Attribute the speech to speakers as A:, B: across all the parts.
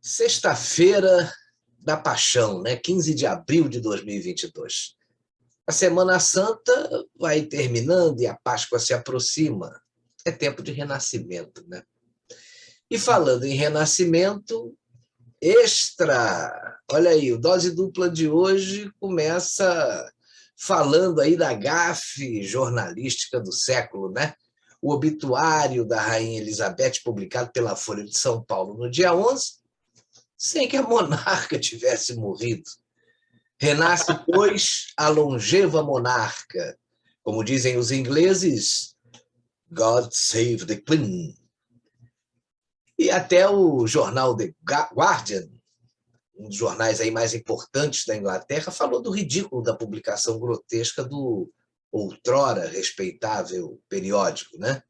A: Sexta-feira da Paixão, né? 15 de abril de 2022. A Semana Santa vai terminando e a Páscoa se aproxima. É tempo de renascimento, né? E falando em renascimento, extra! Olha aí, o Dose Dupla de hoje começa falando aí da gafe jornalística do século, né? O obituário da Rainha Elizabeth, publicado pela Folha de São Paulo no dia 11, sem que a monarca tivesse morrido. Renasce, pois, a longeva monarca. Como dizem os ingleses, God save the Queen. E até o jornal The Guardian, um dos jornais aí mais importantes da Inglaterra, falou do ridículo da publicação grotesca do outrora respeitável periódico, né?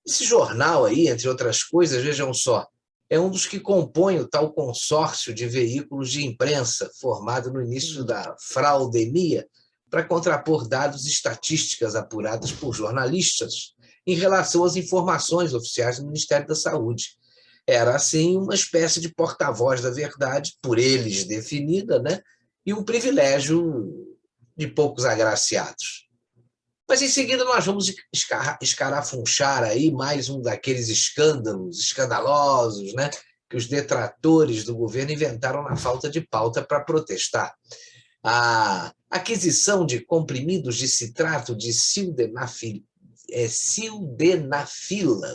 A: Esse jornal aí, entre outras coisas, vejam só, é um dos que compõe o tal consórcio de veículos de imprensa formado no início da fraudemia para contrapor dados e estatísticas apuradas por jornalistas em relação às informações oficiais do Ministério da Saúde. Era, assim, uma espécie de porta-voz da verdade, por eles definida, né? E um privilégio de poucos agraciados. Mas em seguida nós vamos escarafunchar aí mais um daqueles escândalos escandalosos, né, que os detratores do governo inventaram na falta de pauta para protestar. A aquisição de comprimidos de citrato de sildenafila,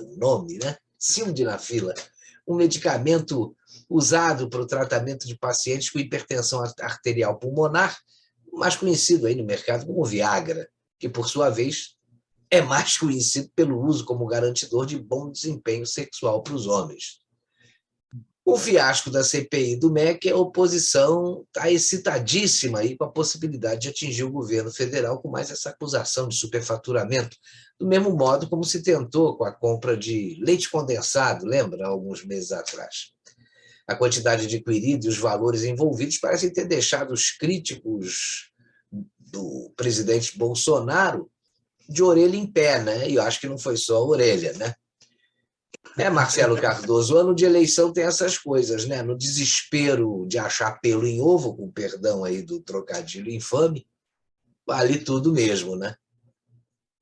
A: o nome, né? Sildenafila, um medicamento usado para o tratamento de pacientes com hipertensão arterial pulmonar, mais conhecido aí no mercado como Viagra, que, por sua vez, é mais conhecido pelo uso como garantidor de bom desempenho sexual para os homens. O fiasco da CPI do MEC, a oposição está excitadíssima aí com a possibilidade de atingir o governo federal com mais essa acusação de superfaturamento, do mesmo modo como se tentou com a compra de leite condensado, lembra, alguns meses atrás. A quantidade adquirida e os valores envolvidos parecem ter deixado os críticos do presidente Bolsonaro de orelha em pé, né? E eu acho que não foi só a orelha, né? Marcelo Cardoso, o ano de eleição tem essas coisas, né? No desespero de achar pelo em ovo, com perdão aí do trocadilho infame, vale tudo mesmo, né?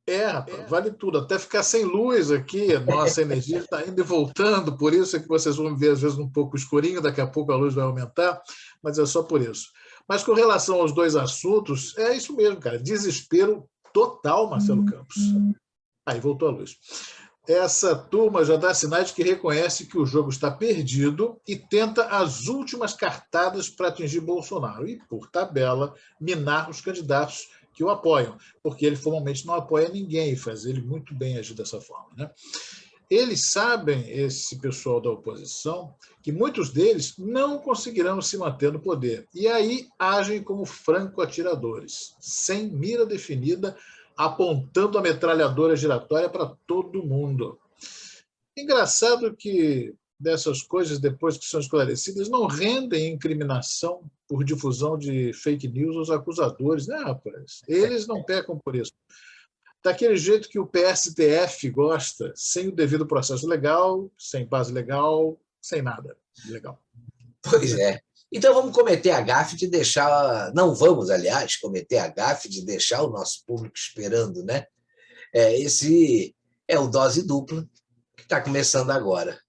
B: Rapaz, vale tudo. Até ficar sem luz aqui, nossa energia está indo e voltando, por isso é que vocês vão ver, às vezes, um pouco escurinho, daqui a pouco a luz vai aumentar, mas é só por isso. Mas com relação aos dois assuntos, é isso mesmo, cara. Desespero total, Marcelo Campos. Aí, voltou a luz. Essa turma já dá sinais de que reconhece que o jogo está perdido e tenta as últimas cartadas para atingir Bolsonaro e, por tabela, minar os candidatos que o apoiam, porque ele formalmente não apoia ninguém e faz ele muito bem agir dessa forma, né? Eles sabem, esse pessoal da oposição, que muitos deles não conseguirão se manter no poder. E aí agem como franco-atiradores, sem mira definida, apontando a metralhadora giratória para todo mundo. Engraçado que dessas coisas, depois que são esclarecidas, não rendem incriminação por difusão de fake news aos acusadores, né, rapaz? Eles não pecam por isso. Daquele jeito que o PSTF gosta, sem o devido processo legal, sem base legal, sem nada legal.
A: Pois é. Então vamos cometer a gafe de deixar... Não vamos, aliás, cometer a gafe de deixar o nosso público esperando, né? Esse é o Dose Dupla, que está começando agora.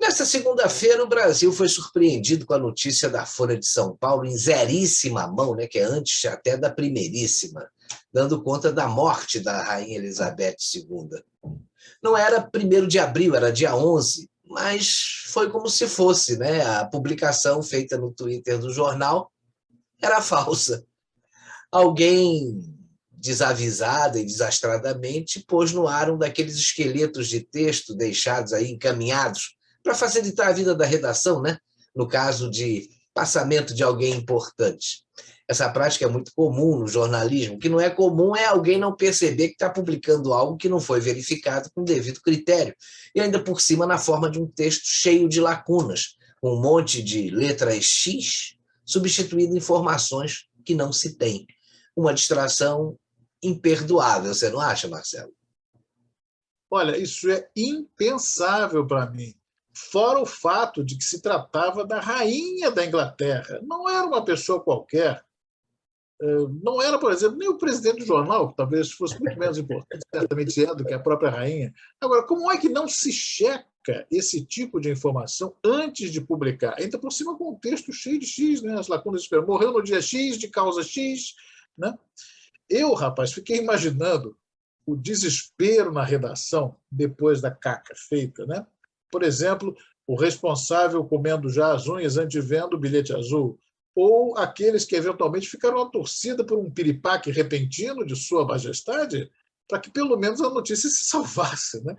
A: Nesta segunda-feira, o Brasil foi surpreendido com a notícia da Folha de São Paulo, em zeríssima mão, né, que é antes até da primeiríssima, dando conta da morte da Rainha Elizabeth II. Não era 1º de abril, era dia 11, mas foi como se fosse, né? A publicação feita no Twitter do jornal era falsa. Alguém desavisada e desastradamente, pôs no ar um daqueles esqueletos de texto deixados aí encaminhados para facilitar a vida da redação, né? No caso de passamento de alguém importante. Essa prática é muito comum no jornalismo. O que não é comum é alguém não perceber que está publicando algo que não foi verificado com devido critério. E ainda por cima na forma de um texto cheio de lacunas, um monte de letras X substituindo informações que não se tem. Uma distração imperdoável, você não acha, Marcelo?
B: Olha, isso é impensável para mim. Fora o fato de que se tratava da rainha da Inglaterra. Não era uma pessoa qualquer. Não era, por exemplo, nem o presidente do jornal, que talvez fosse muito menos importante, certamente é, do que a própria rainha. Agora, como é que não se checa esse tipo de informação antes de publicar? Ainda por cima com um texto cheio de X, né? As lacunas de morreu no dia X, de causa X. Né? Eu, rapaz, fiquei imaginando o desespero na redação depois da caca feita. Né? Por exemplo, o responsável comendo já as unhas antes de vendo o bilhete azul, ou aqueles que eventualmente ficaram à torcida por um piripaque repentino de Sua Majestade, para que pelo menos a notícia se salvasse. Né?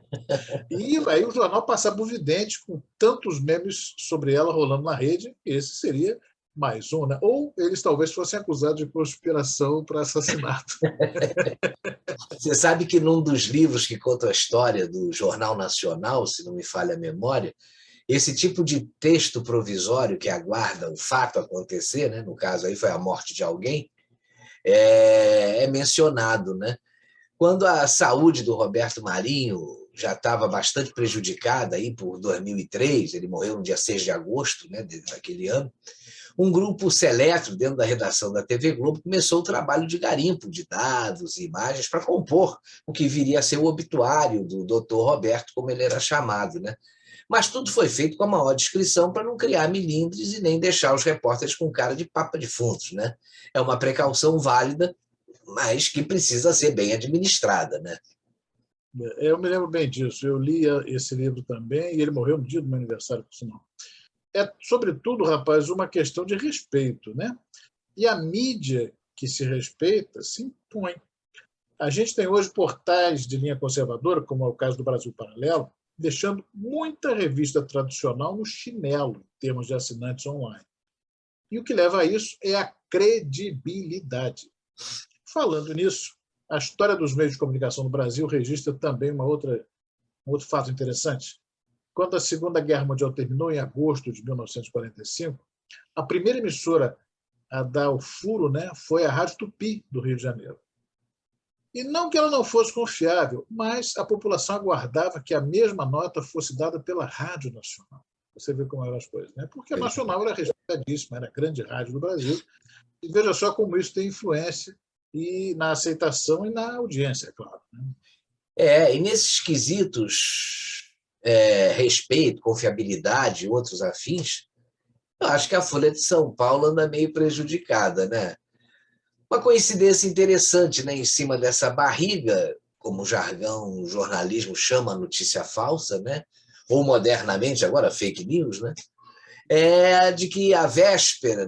B: E aí o jornal passava o vidente com tantos memes sobre ela rolando na rede, esse seria mais um. Né? Ou eles talvez fossem acusados de conspiração para assassinato.
A: Você sabe que num dos livros que conta a história do Jornal Nacional, se não me falha a memória, esse tipo de texto provisório que aguarda o fato acontecer, né? No caso aí foi a morte de alguém, é mencionado. Né? Quando a saúde do Roberto Marinho já estava bastante prejudicada aí por 2003, ele morreu no dia 6 de agosto, né, daquele ano, um grupo seleto dentro da redação da TV Globo começou o trabalho de garimpo de dados e imagens para compor o que viria a ser o obituário do doutor Roberto, como ele era chamado. Né? Mas tudo foi feito com a maior discrição para não criar milindres e nem deixar os repórteres com cara de papa de fundos. Né? É uma precaução válida, mas que precisa ser bem administrada. Né?
B: Eu me lembro bem disso. Eu li esse livro também e ele morreu no dia do meu aniversário, por sinal. É, sobretudo, rapaz, uma questão de respeito. Né? E a mídia que se respeita se impõe. A gente tem hoje portais de linha conservadora, como é o caso do Brasil Paralelo, deixando muita revista tradicional no chinelo, em termos de assinantes online. E o que leva a isso é a credibilidade. Falando nisso, a história dos meios de comunicação no Brasil registra também um outro fato interessante. Quando a Segunda Guerra Mundial terminou, em agosto de 1945, a primeira emissora a dar o furo, né, foi a Rádio Tupi, do Rio de Janeiro. E não que ela não fosse confiável, mas a população aguardava que a mesma nota fosse dada pela Rádio Nacional. Você vê como eram as coisas, né? Porque a Nacional era respeitadíssima, era a grande rádio do Brasil. E veja só como isso tem influência e na aceitação e na audiência, é claro. Né?
A: E nesses quesitos, respeito, confiabilidade e outros afins, eu acho que a Folha de São Paulo anda meio prejudicada, né? Uma coincidência interessante, né? Em cima dessa barriga, como o jargão, o jornalismo chama a notícia falsa, né? Ou modernamente, agora fake news, né? É de que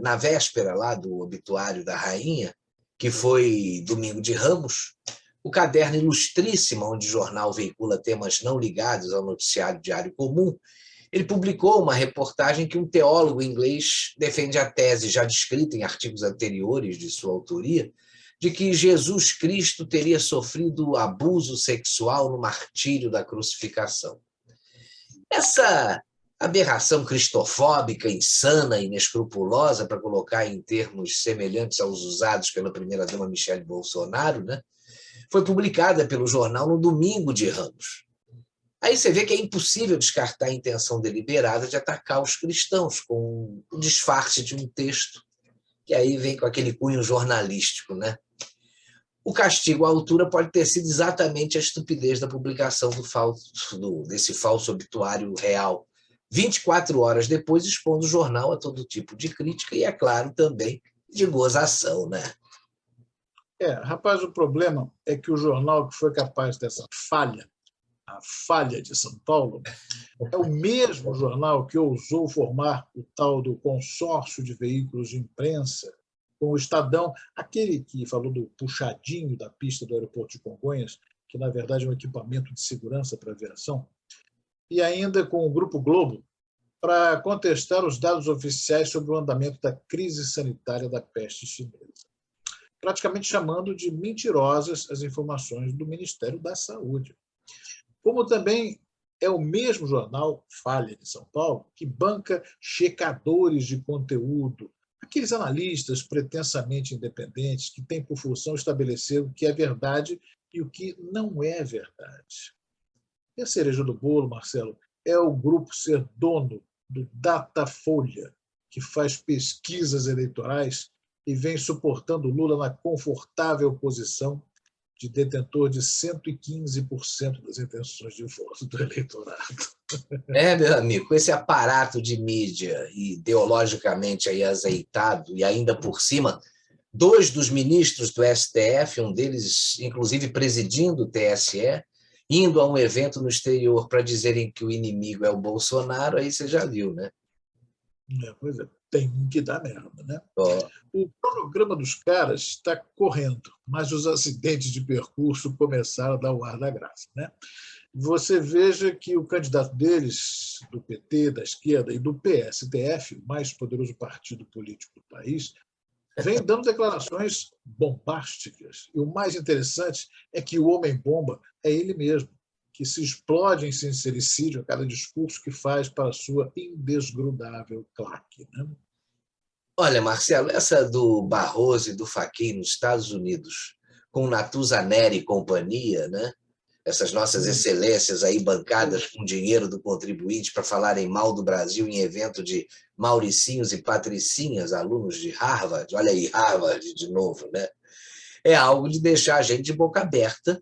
A: na véspera lá do obituário da rainha, que foi domingo de Ramos, o caderno Ilustríssima, onde o jornal veicula temas não ligados ao noticiário diário comum, ele publicou uma reportagem que um teólogo inglês defende a tese, já descrita em artigos anteriores de sua autoria, de que Jesus Cristo teria sofrido abuso sexual no martírio da crucificação. Essa aberração cristofóbica, insana e inescrupulosa, para colocar em termos semelhantes aos usados pela primeira-dama Michele Bolsonaro, né, foi publicada pelo jornal no domingo de Ramos. Aí você vê que é impossível descartar a intenção deliberada de atacar os cristãos com o disfarce de um texto, que aí vem com aquele cunho jornalístico. Né? O castigo à altura pode ter sido exatamente a estupidez da publicação desse falso obituário real, 24 horas depois, expondo o jornal a todo tipo de crítica e, é claro, também de gozação. Né?
B: Rapaz, o problema é que o jornal que foi capaz dessa falha, a Falha de São Paulo, é o mesmo jornal que ousou formar o tal do consórcio de veículos de imprensa com o Estadão, aquele que falou do puxadinho da pista do aeroporto de Congonhas, que na verdade é um equipamento de segurança para a aviação, e ainda com o Grupo Globo, para contestar os dados oficiais sobre o andamento da crise sanitária da peste chinesa, praticamente chamando de mentirosas as informações do Ministério da Saúde. Como também é o mesmo jornal, Folha de São Paulo, que banca checadores de conteúdo, aqueles analistas pretensamente independentes que têm por função estabelecer o que é verdade e o que não é verdade. E a cereja do bolo, Marcelo, é o grupo ser dono do Datafolha, que faz pesquisas eleitorais e vem suportando Lula na confortável posição de detentor de 115% das intenções de voto do eleitorado.
A: Meu amigo, com esse aparato de mídia ideologicamente aí azeitado e ainda por cima, 2 dos ministros do STF, um deles inclusive presidindo o TSE, indo a um evento no exterior para dizerem que o inimigo é o Bolsonaro, aí você já viu, né?
B: Pois é, tem que dar merda, né?
A: Ó.
B: O programa dos caras está correndo, mas os acidentes de percurso começaram a dar o ar da graça, né? Você veja que o candidato deles, do PT, da esquerda e do PSDF, o mais poderoso partido político do país, vem dando declarações bombásticas. E o mais interessante é que o homem-bomba é ele mesmo, que se explode em sincericídio a cada discurso que faz para a sua indesgrudável claque, né?
A: Olha, Marcelo, essa do Barroso e do Fachin nos Estados Unidos, com Natuzaneri e companhia, né? Essas nossas excelências aí bancadas com dinheiro do contribuinte para falarem mal do Brasil em evento de Mauricinhos e Patricinhas, alunos de Harvard, olha aí, Harvard de novo, né? É algo de deixar a gente de boca aberta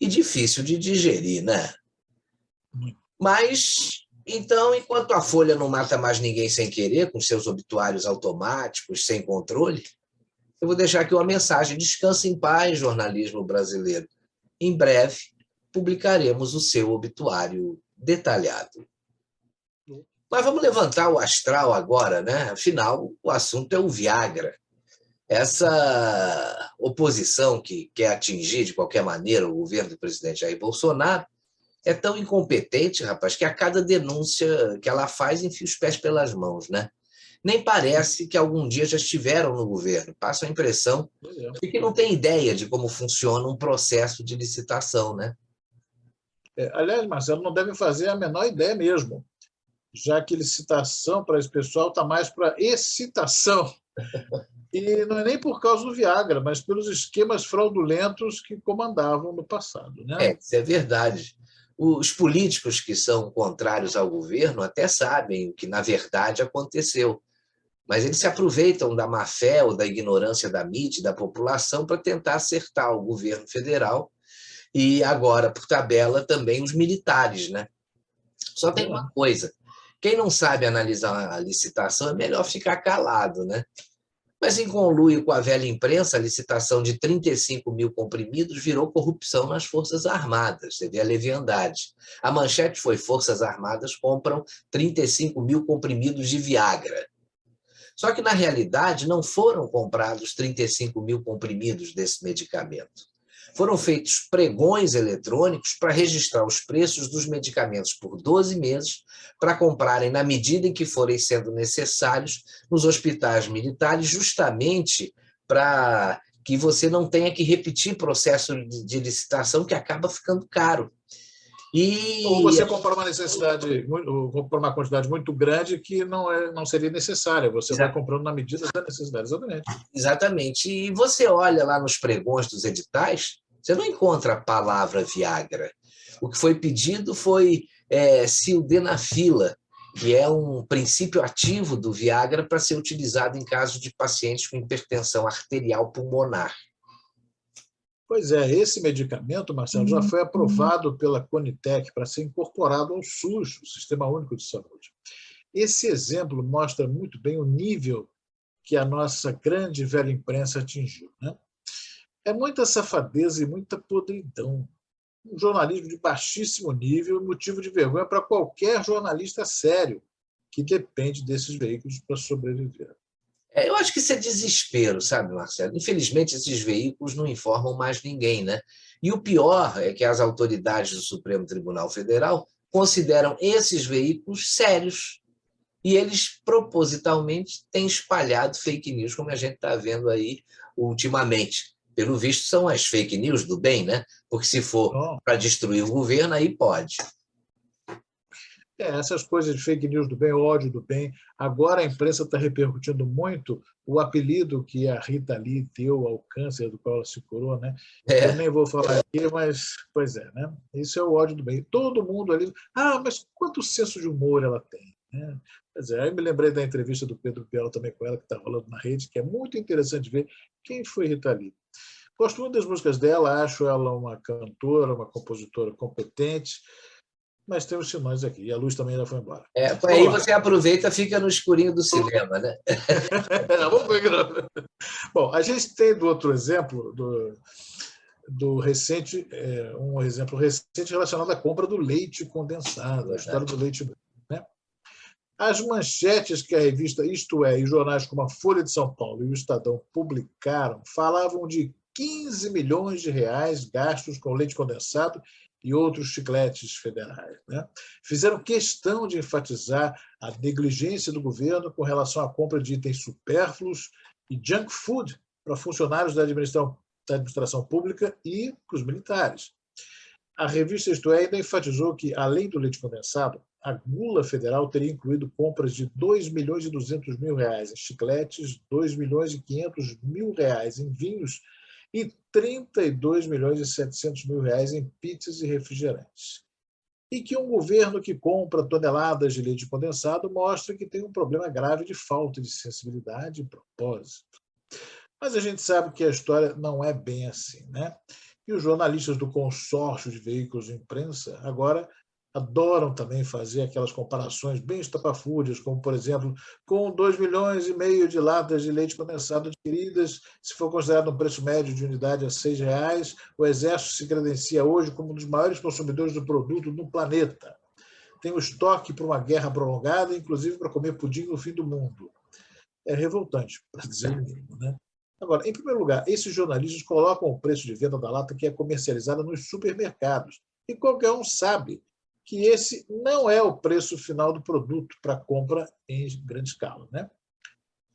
A: e difícil de digerir, né? Mas, então, enquanto a Folha não mata mais ninguém sem querer, com seus obituários automáticos, sem controle, eu vou deixar aqui uma mensagem: descanse em paz, jornalismo brasileiro. Em breve, publicaremos o seu obituário detalhado. Mas vamos levantar o astral agora, né? Afinal, o assunto é o Viagra. Essa oposição que quer atingir de qualquer maneira o governo do presidente Jair Bolsonaro é tão incompetente, rapaz, que a cada denúncia que ela faz enfia os pés pelas mãos, né? Nem parece que algum dia já estiveram no governo. Passa a impressão de que não tem ideia de como funciona um processo de licitação, né?
B: Aliás, Marcelo, não devem fazer a menor ideia mesmo, já que licitação para esse pessoal está mais para excitação. E não é nem por causa do Viagra, mas pelos esquemas fraudulentos que comandavam no passado, né?
A: Isso é verdade. Os políticos que são contrários ao governo até sabem o que, na verdade, aconteceu, mas eles se aproveitam da má-fé ou da ignorância da mídia e da população para tentar acertar o governo federal e, agora, por tabela, também os militares, né? Só tem uma coisa: quem não sabe analisar a licitação é melhor ficar calado, né? Mas, em conluio com a velha imprensa, a licitação de 35 mil comprimidos virou corrupção nas Forças Armadas. Você vê a leviandade. A manchete foi: Forças Armadas compram 35 mil comprimidos de Viagra. Só que, na realidade, não foram comprados 35 mil comprimidos desse medicamento. Foram feitos pregões eletrônicos para registrar os preços dos medicamentos por 12 meses, para comprarem na medida em que forem sendo necessários nos hospitais militares, justamente para que você não tenha que repetir processo de licitação, que acaba ficando caro.
B: Ou você comprar uma necessidade, comprar uma quantidade muito grande que não seria necessária. Você vai comprando na medida da necessidade, exatamente.
A: Exatamente. E você olha lá nos pregões dos editais, você não encontra a palavra Viagra. O que foi pedido foi sildenafila, que é um princípio ativo do Viagra para ser utilizado em caso de pacientes com hipertensão arterial pulmonar.
B: Pois é, esse medicamento, Marcelo, já foi aprovado pela Conitec para ser incorporado ao SUS, o Sistema Único de Saúde. Esse exemplo mostra muito bem o nível que a nossa grande e velha imprensa atingiu, né? É muita safadeza e muita podridão. Um jornalismo de baixíssimo nível e motivo de vergonha para qualquer jornalista sério que depende desses veículos para sobreviver.
A: Eu acho que isso é desespero, sabe, Marcelo? Infelizmente, esses veículos não informam mais ninguém, né? E o pior é que as autoridades do Supremo Tribunal Federal consideram esses veículos sérios. E eles propositalmente têm espalhado fake news, como a gente está vendo aí ultimamente. Pelo visto, são as fake news do bem, né? Porque se for
B: Então,
A: para destruir o governo, aí pode.
B: essas coisas de fake news do bem, ódio do bem. Agora a imprensa está repercutindo muito o apelido que a Rita Lee deu ao câncer do qual ela se curou, né? Eu
A: É,
B: nem vou falar aqui, mas, pois é, né? Isso é o ódio do bem. Todo mundo ali. Ah, mas quanto senso de humor ela tem, né? Pois é, aí me lembrei da entrevista do Pedro Bial também com ela, que está rolando na rede, que é muito interessante ver quem foi Rita Lee. Gosto muito das músicas dela, acho ela uma cantora, uma compositora competente, mas tem os sinais aqui. E a luz também já foi embora.
A: aí
B: Vamos lá.
A: você aproveita e fica no escurinho do cinema, né?
B: Vamos ver. Bom, a gente tem do outro exemplo, do recente, um exemplo recente relacionado à compra do leite condensado, a história do leite. Né? As manchetes que a revista Isto É e jornais como a Folha de São Paulo e o Estadão publicaram falavam de 15 milhões de reais gastos com leite condensado e outros chicletes federais. Né? Fizeram questão de enfatizar a negligência do governo com relação à compra de itens supérfluos e junk food para funcionários da administração pública e para os militares. A revista Isto É ainda enfatizou que, além do leite condensado, a gula federal teria incluído compras de 2 milhões e 200 mil reais em chicletes, 2 milhões e 500 mil reais em vinhos e 32 milhões e 700 mil reais em pizzas e refrigerantes. E que um governo que compra toneladas de leite condensado mostra que tem um problema grave de falta de sensibilidade e propósito. Mas a gente sabe que a história não é bem assim, né? E os jornalistas do consórcio de veículos de imprensa agora adoram também fazer aquelas comparações bem estapafúrdias, como, por exemplo, com 2 milhões e meio de latas de leite condensado adquiridas, se for considerado um preço médio de unidade a R$ 6, o Exército se credencia hoje como um dos maiores consumidores do produto no planeta. Tem o estoque para uma guerra prolongada, inclusive para comer pudim no fim do mundo. É revoltante, para dizer o mínimo, né? Agora, em primeiro lugar, esses jornalistas colocam o preço de venda da lata que é comercializada nos supermercados. E qualquer um sabe que esse não é o preço final do produto para compra em grande escala. Né?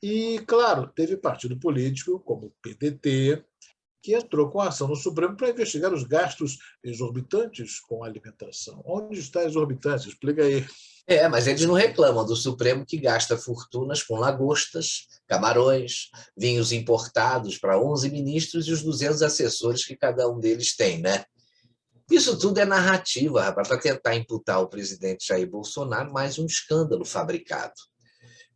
B: E, claro, teve partido político, como o PDT, que entrou com ação no Supremo para investigar os gastos exorbitantes com a alimentação. Onde está exorbitante? Explica aí.
A: Mas eles não reclamam do Supremo que gasta fortunas com lagostas, camarões, vinhos importados para 11 ministros e os 200 assessores que cada um deles tem, né? Isso tudo é narrativa, rapaz, para tentar imputar ao presidente Jair Bolsonaro mais um escândalo fabricado.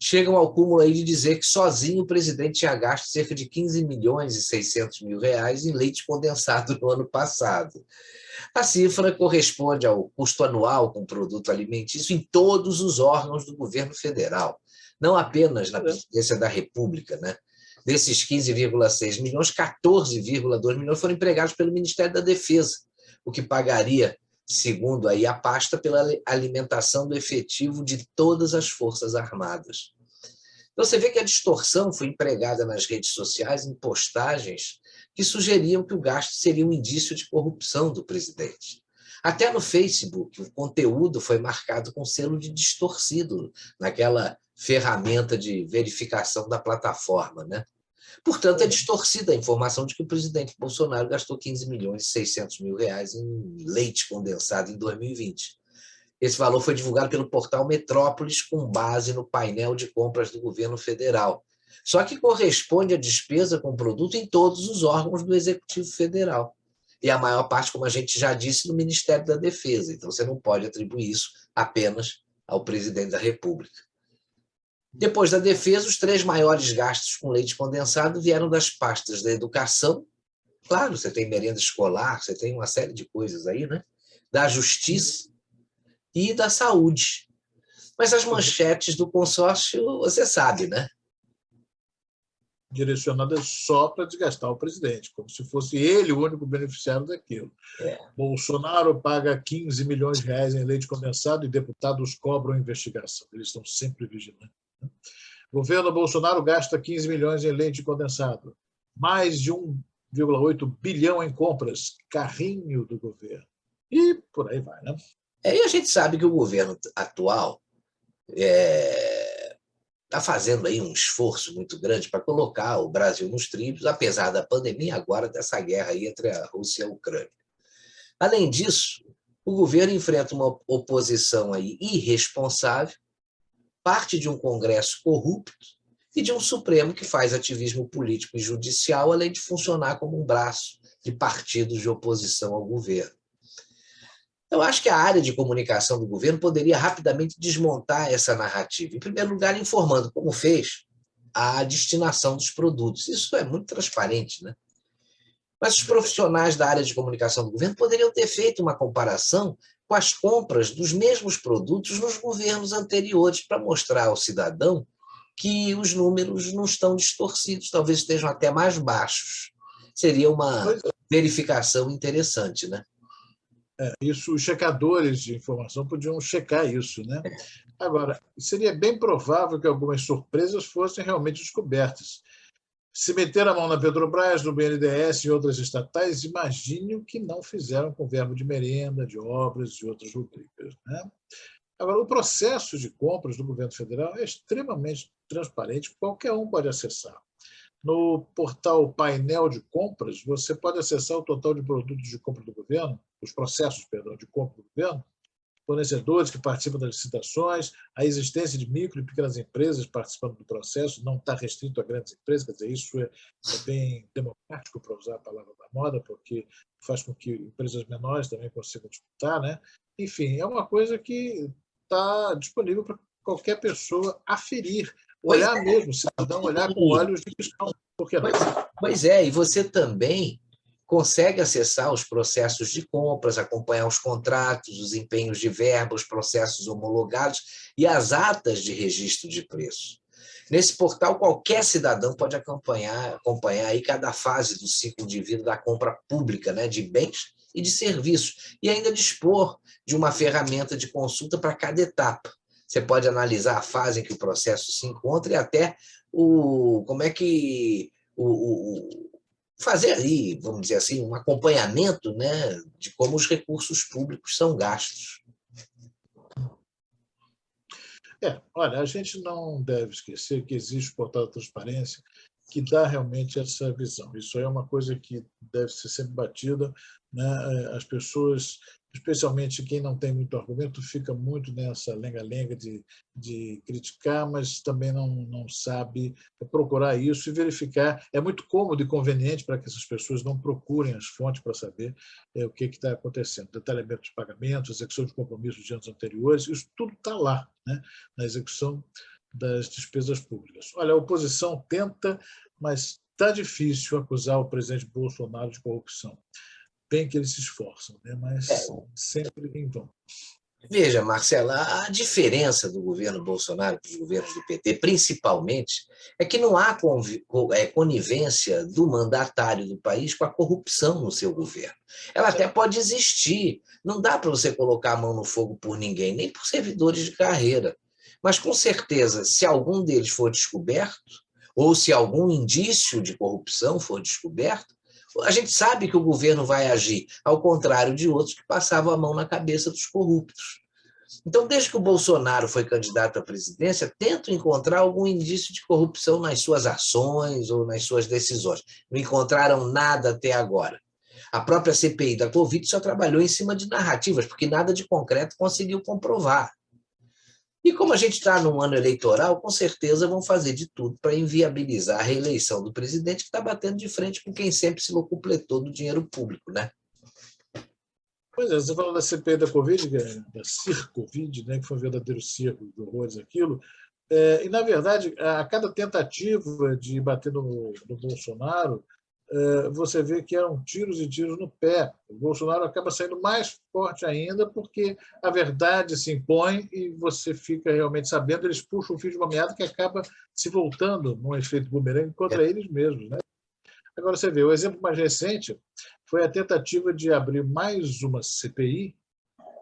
A: Chegam ao cúmulo aí de dizer que sozinho o presidente tinha gasto cerca de 15 milhões e 600 mil reais em leite condensado no ano passado. A cifra corresponde ao custo anual com produto alimentício em todos os órgãos do governo federal, não apenas na presidência da República, né? Desses 15,6 milhões, 14,2 milhões foram empregados pelo Ministério da Defesa, o que pagaria, segundo aí a pasta, pela alimentação do efetivo de todas as Forças Armadas. Então você vê que a distorção foi empregada nas redes sociais em postagens que sugeriam que o gasto seria um indício de corrupção do presidente. Até no Facebook, o conteúdo foi marcado com selo de distorcido naquela ferramenta de verificação da plataforma, né? Portanto, é distorcida a informação de que o presidente Bolsonaro gastou 15 milhões e 600 mil reais em leite condensado em 2020. Esse valor foi divulgado pelo portal Metrópolis com base no painel de compras do governo federal. Só que corresponde à despesa com o produto em todos os órgãos do Executivo Federal. E a maior parte, como a gente já disse, no Ministério da Defesa. Então, você não pode atribuir isso apenas ao presidente da República. Depois da Defesa, os 3 maiores gastos com leite condensado vieram das pastas da educação. Claro, você tem merenda escolar, você tem uma série de coisas aí, né? Da Justiça e da saúde. Mas as manchetes do consórcio, você sabe, né?
B: Direcionadas só para desgastar o presidente, como se fosse ele o único beneficiário daquilo. Bolsonaro paga 15 milhões de reais em leite condensado e deputados cobram investigação. Eles estão sempre vigilantes. O governo Bolsonaro gasta 15 milhões em leite condensado, mais de 1,8 bilhão em compras, carrinho do governo. E por aí vai, né?
A: E a gente sabe que o governo atual está fazendo aí um esforço muito grande para colocar o Brasil nos trilhos, apesar da pandemia, agora dessa guerra aí entre a Rússia e a Ucrânia. Além disso, o governo enfrenta uma oposição aí irresponsável, parte de um Congresso corrupto e de um Supremo que faz ativismo político e judicial, além de funcionar como um braço de partidos de oposição ao governo. Eu acho que a área de comunicação do governo poderia rapidamente desmontar essa narrativa. Em primeiro lugar, informando, como fez, a destinação dos produtos. Isso é muito transparente, né? Mas os profissionais da área de comunicação do governo poderiam ter feito uma comparação com as compras dos mesmos produtos nos governos anteriores, para mostrar ao cidadão que os números não estão distorcidos, talvez estejam até mais baixos. Seria uma verificação interessante, né?
B: Isso, os checadores de informação podiam checar isso, né? Agora, seria bem provável que algumas surpresas fossem realmente descobertas. Se meter a mão na Petrobras, no BNDES e outras estatais, imagine o que não fizeram com verbo de merenda, de obras e outras rubricas, né? Agora, o processo de compras do governo federal é extremamente transparente, qualquer um pode acessar. No portal Painel de Compras, você pode acessar o total de produtos de compra do governo, os processos, perdão, de compra do governo, fornecedores que participam das licitações, a existência de micro e pequenas empresas participando do processo, não está restrito a grandes empresas, quer dizer, isso é bem democrático, para usar a palavra da moda, porque faz com que empresas menores também consigam disputar, né? Enfim, é uma coisa que está disponível para qualquer pessoa aferir, olhar mesmo, o cidadão olhar com olhos de questão. Por que não?
A: Pois é, e você também consegue acessar os processos de compras, acompanhar os contratos, os empenhos de verba, os processos homologados e as atas de registro de preço. Nesse portal, qualquer cidadão pode acompanhar aí cada fase do ciclo de vida da compra pública, né, de bens e de serviços, e ainda dispor de uma ferramenta de consulta para cada etapa. Você pode analisar a fase em que o processo se encontra e até como é que fazer aí, vamos dizer assim, um acompanhamento, né, de como os recursos públicos são gastos.
B: Olha, a gente não deve esquecer que existe o portal da transparência que dá realmente essa visão. Isso é uma coisa que deve ser sempre batida, né? As pessoas, especialmente quem não tem muito argumento, fica muito nessa lenga-lenga de criticar, mas também não sabe procurar isso e verificar. É muito cômodo e conveniente para que essas pessoas não procurem as fontes para saber o que está acontecendo. Detalhamento de pagamentos, execução de compromissos de anos anteriores, isso tudo está lá, né? Na execução das despesas públicas. Olha, a oposição tenta, mas está difícil acusar o presidente Bolsonaro de corrupção. Bem que eles se esforçam, né? Mas sempre em vão.
A: Veja, Marcela, a diferença do governo Bolsonaro para os governos do PT, principalmente, é que não há conivência do mandatário do país com a corrupção no seu governo. Ela até pode existir, não dá para você colocar a mão no fogo por ninguém, nem por servidores de carreira. Mas, com certeza, se algum deles for descoberto, ou se algum indício de corrupção for descoberto, a gente sabe que o governo vai agir, ao contrário de outros que passavam a mão na cabeça dos corruptos. Então, desde que o Bolsonaro foi candidato à presidência, tento encontrar algum indício de corrupção nas suas ações ou nas suas decisões. Não encontraram nada até agora. A própria CPI da Covid só trabalhou em cima de narrativas, porque nada de concreto conseguiu comprovar. E como a gente está num ano eleitoral, com certeza vão fazer de tudo para inviabilizar a reeleição do presidente, que está batendo de frente com quem sempre se locupletou do dinheiro público, né?
B: Pois é, você falou da CPI da Covid, da CIR-Covid, né, que foi um verdadeiro circo de horrores aquilo. E, na verdade, a cada tentativa de bater no Bolsonaro, você vê que eram tiros e tiros no pé. O Bolsonaro acaba saindo mais forte ainda porque a verdade se impõe e você fica realmente sabendo, eles puxam o fio de uma meada que acaba se voltando num efeito bumerangue contra eles mesmos, né? Agora você vê, o exemplo mais recente foi a tentativa de abrir mais uma CPI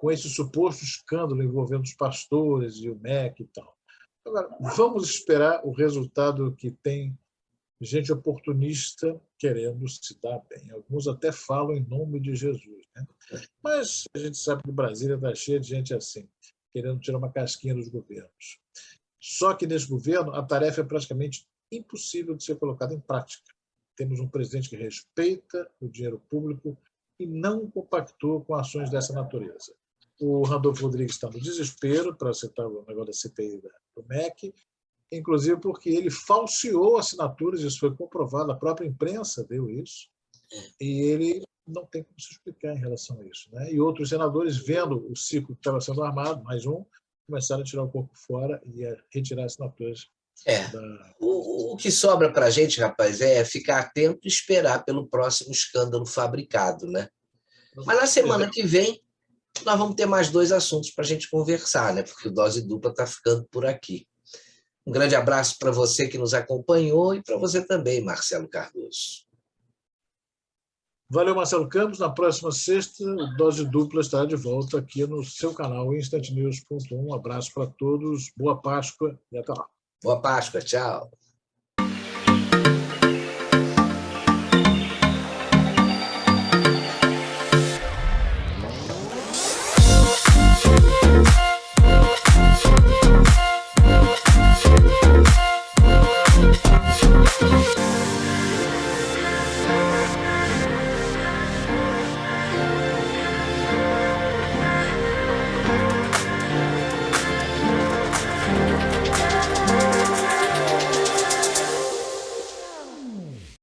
B: com esse suposto escândalo envolvendo os pastores e o MEC e tal. Agora, vamos esperar o resultado que tem gente oportunista querendo se dar bem. Alguns até falam em nome de Jesus, né? Mas a gente sabe que Brasília está cheia de gente assim, querendo tirar uma casquinha dos governos. Só que nesse governo a tarefa é praticamente impossível de ser colocada em prática. Temos um presidente que respeita o dinheiro público e não compactua com ações dessa natureza. O Randolfo Rodrigues está no desespero, para citar o negócio da CPI do MEC, inclusive porque ele falseou assinaturas, isso foi comprovado, a própria imprensa deu isso, e ele não tem como se explicar em relação a isso, né? E outros senadores, vendo o ciclo que estava sendo armado, mais um, começaram a tirar o corpo fora e a retirar assinaturas.
A: O que sobra para a gente, rapaz, é ficar atento e esperar pelo próximo escândalo fabricado, né? Mas na semana que vem, nós vamos ter mais 2 assuntos para a gente conversar, né? Porque o Dose Dupla está ficando por aqui. Um grande abraço para você que nos acompanhou e para você também, Marcelo Cardoso.
B: Valeu, Marcelo Campos. Na próxima sexta, o Dose Dupla estará de volta aqui no seu canal instantnews.1. Um abraço para todos, boa Páscoa e até lá.
A: Boa Páscoa, tchau.